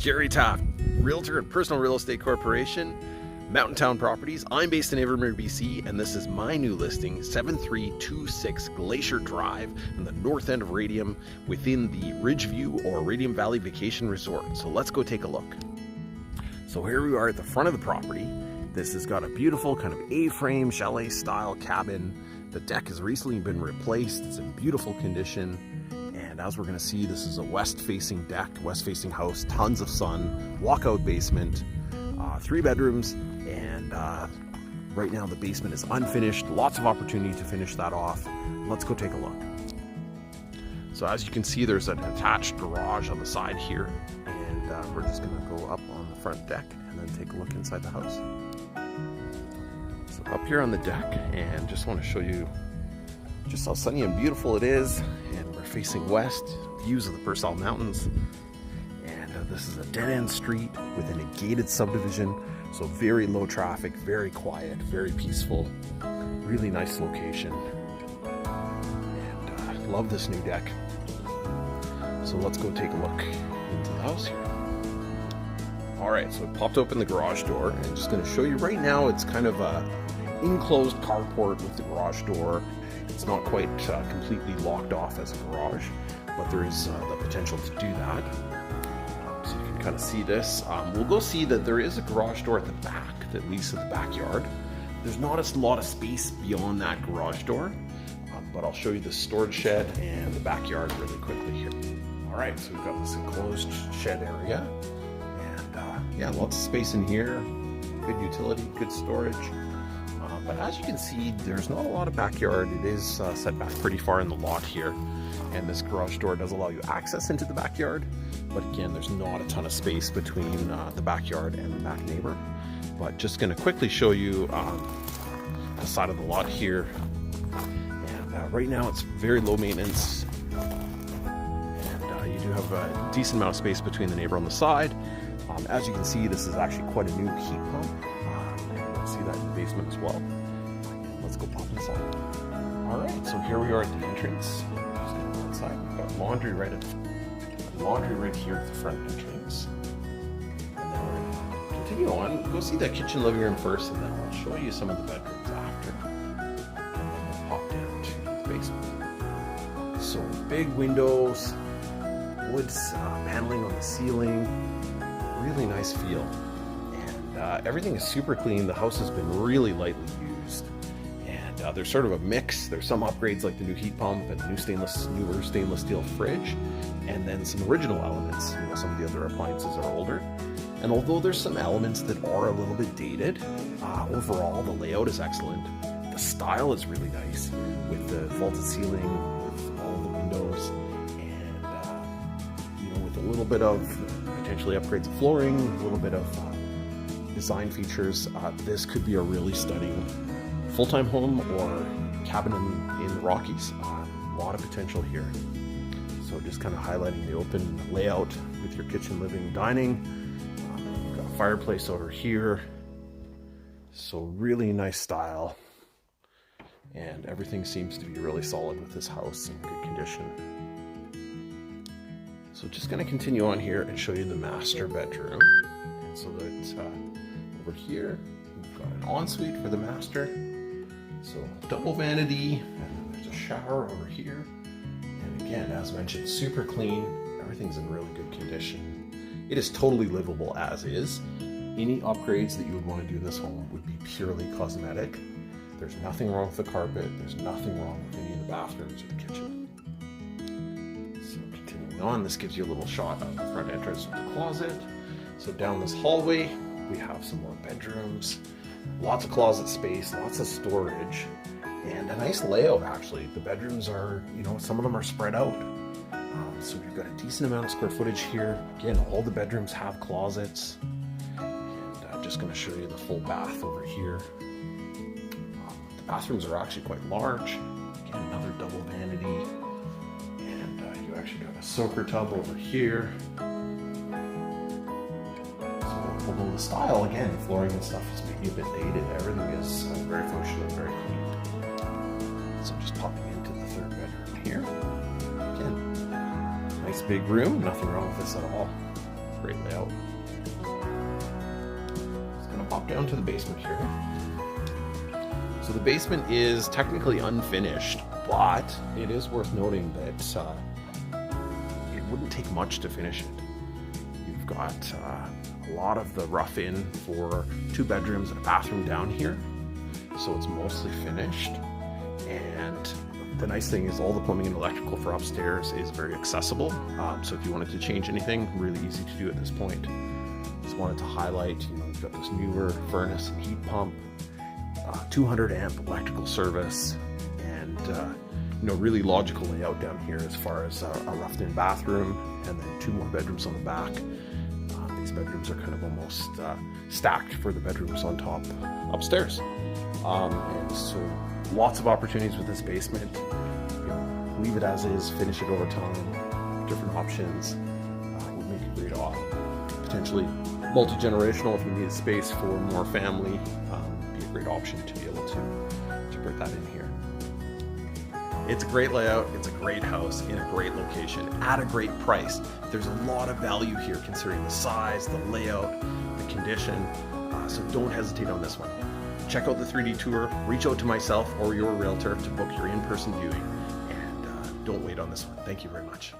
Jerry Taft, Realtor and Personal Real Estate Corporation, Mountain Town Properties. I'm based in Invermere, BC, and this is my new listing, 7326 Glacier Drive in the north end of Radium within the Ridgeview or Radium Valley Vacation Resort. So let's go take a look. So here we are at the front of the property. This has got a beautiful kind of A-frame chalet style cabin. The deck has recently been replaced. It's in beautiful condition. And as we're going to see, this is a west-facing deck, west-facing house, tons of sun, walkout basement, 3 bedrooms, and right now the basement is unfinished. Lots of opportunity to finish that off. Let's go take a look. So as you can see, there's an attached garage on the side here, and we're just going to go up on the front deck and then take a look inside the house. So up here on the deck, and just want to show you just how sunny and beautiful it is. And we're facing west, views of the Purcell Mountains. And this is a dead-end street within a gated subdivision. So very low traffic, very quiet, very peaceful. Really nice location. And love this new deck. So let's go take a look into the house here. All right, so I popped open the garage door and just going to show you right now. It's kind of a enclosed carport with the garage door. It's not quite completely locked off as a garage, but there is the potential to do that. So you can kind of see this. We'll go see that there is a garage door at the back that leads to the backyard. There's not a lot of space beyond that garage door, but I'll show you the storage shed and the backyard really quickly here. All right, so we've got this enclosed shed area, and yeah, lots of space in here, good utility, good storage. But as you can see, there's not a lot of backyard. It is set back pretty far in the lot here, and this garage door does allow you access into the backyard, but again, there's not a ton of space between the backyard and the back neighbor. But just going to quickly show you the side of the lot here, and right now it's very low maintenance, and you do have a decent amount of space between the neighbor on the side. As you can see, this is actually quite a new heat pump. See that in the basement as well. Let's go pop inside. All right, so here we are at the entrance. Just gonna go inside. We've got laundry right here at the front entrance. And then we're gonna continue on. Go see that kitchen living room first, and then I'll show you some of the bedrooms after. And then we'll pop down to the basement. So big windows, wood paneling on the ceiling, really nice feel. Everything is super clean. The house has been really lightly used, and there's sort of a mix. There's some upgrades like the new heat pump and the newer stainless steel fridge, and then some original elements. Some of the other appliances are older, and although there's some elements that are a little bit dated, overall the layout is excellent. The style is really nice with the vaulted ceiling, with all the windows, and with a little bit of potentially upgrades of flooring, a little bit of design features. This could be a really stunning full-time home or cabin in the Rockies. A lot of potential here. So just kind of highlighting the open layout with your kitchen, living, dining. You've got a fireplace over here. So really nice style. And everything seems to be really solid with this house in good condition. So just going to continue on here and show you the master bedroom. And so that over here, we've got an ensuite for the master. So double vanity, and then there's a shower over here. And again, as mentioned, super clean. Everything's in really good condition. It is totally livable as is. Any upgrades that you would want to do in this home would be purely cosmetic. There's nothing wrong with the carpet. There's nothing wrong with any of the bathrooms or the kitchen. So continuing on, this gives you a little shot of the front entrance with the closet. So down this hallway, we have some more bedrooms, lots of closet space, lots of storage, and a nice layout actually. The bedrooms are, some of them are spread out. So we've got a decent amount of square footage here. Again, all the bedrooms have closets. And I'm just gonna show you the full bath over here. The bathrooms are actually quite large. Again, another double vanity. And you actually got a soaker tub over here. Although the style, again, the flooring and stuff is maybe a bit dated, everything is very functional and very clean. So just popping into the third bedroom here. Again, nice big room, nothing wrong with this at all. great layout. Just gonna pop down to the basement here. So the basement is technically unfinished, but it is worth noting that it wouldn't take much to finish it. You've got a lot of the rough in for 2 bedrooms and a bathroom down here, so it's mostly finished. And the nice thing is all the plumbing and electrical for upstairs is very accessible. So if you wanted to change anything, really easy to do at this point. Just wanted to highlight, you've got this newer furnace and heat pump, 200 amp electrical service, and really logical layout down here as far as a roughed-in bathroom, and then 2 more bedrooms on the back. These bedrooms are kind of almost stacked for the bedrooms on top upstairs, and so lots of opportunities with this basement. Leave it as is, finish it over time, different options. Would make a great potentially multi-generational if you need space for more family. Be a great option to be able to put that in here. It's a great layout, it's a great house in a great location at a great price. There's a lot of value here considering the size, the layout, the condition, so don't hesitate on this one. Check out the 3D tour, reach out to myself or your realtor to book your in-person viewing, and don't wait on this one. Thank you very much.